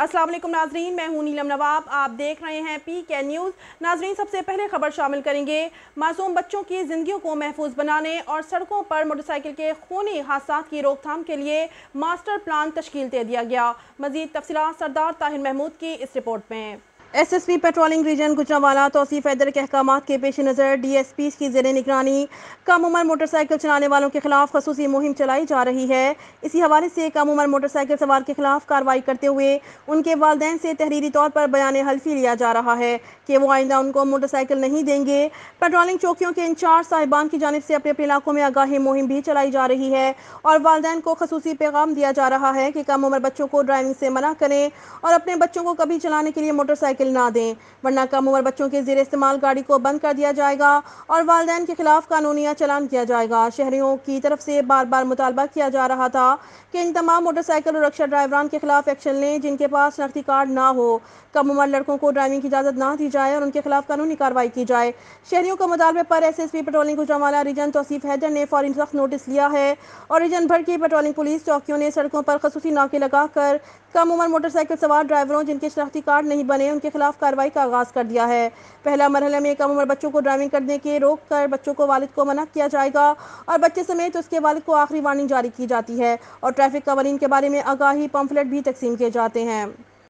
السلام علیکم ناظرین، میں ہوں نیلم نواب، آپ دیکھ رہے ہیں پی کے نیوز۔ ناظرین، سب سے پہلے خبر شامل کریں گے۔ معصوم بچوں کی زندگیوں کو محفوظ بنانے اور سڑکوں پر موٹر سائیکل کے خونی حادثات کی روک تھام کے لیے ماسٹر پلان تشکیل دے دیا گیا۔ مزید تفصیلات سردار طاہر محمود کی اس رپورٹ میں۔ S S P patrolling region Gujranwala Tauseef Haider کے احکامات کے پیش نظر ڈی ایس پی کی زیر نگرانی کم عمر موٹر سائیکل چلانے والوں کے خلاف خصوصی مہم چلائی جا رہی ہے۔ اسی حوالے سے کم عمر موٹر سائیکل سوار کے خلاف کارروائی کرتے ہوئے ان کے والدین سے تحریری طور پر بیان حلفی لیا جا رہا ہے کہ وہ آئندہ ان کو موٹر سائیکل نہیں دیں گے۔ پیٹرولنگ چوکیوں کے انچارج صاحبان کی جانب سے اپنے علاقوں میں آگاہی مہم بھی چلائی جا رہی ہے اور والدین کو خصوصی پیغام دیا جا رہا ہے کہ کم عمر بچوں کو ڈرائیونگ سے منع کریں اور اپنے بچوں کو کبھی چلانے کے لیے موٹر سائیکل نہ دیں، ورنہ کم عمر بچوں کے زیر استعمال گاڑی کو بند کر دیا جائے گا اور والدین کے خلاف قانونی چلان کیا جائے گا۔ شہریوں کی طرف سے بار بار مطالبہ کیا جا رہا تھا کہ ان تمام موٹر سائیکل اور رکشہ ڈرائیوران کے خلاف ایکشن لیں جن کے پاس شناختی کارڈ نہ ہو۔ کم عمر لڑکوں کو ڈرائیونگ کی اجازت نہ دی جائے اور ان کے خلاف قانونی کارروائی کی جائے۔ شہریوں کے مطالبے پر S S P patrolling Gujranwala region Tauseef Haider نے فوری سخت نوٹس لیا ہے اور ریجن بھر کی پیٹرولنگ پولیس چوکیوں نے سڑکوں پر خصوصی ناکے لگا کر کم عمر موٹر سائیکل سوار ڈرائیوروں جن کے شناختی کارڈ نہیں بنے ان کے خلاف کارروائی کا آغاز کر دیا ہے۔ پہلا مرحلے میں کم عمر بچوں کو ڈرائیونگ کرنے کے روک کر بچوں کو والد کو منع کیا جائے گا اور بچے سمیت اس کے والد کو آخری وارننگ جاری کی جاتی ہے اور ٹریفک قوانین کے بارے میں آگاہی پمفلٹ بھی تقسیم کیے جاتے ہیں۔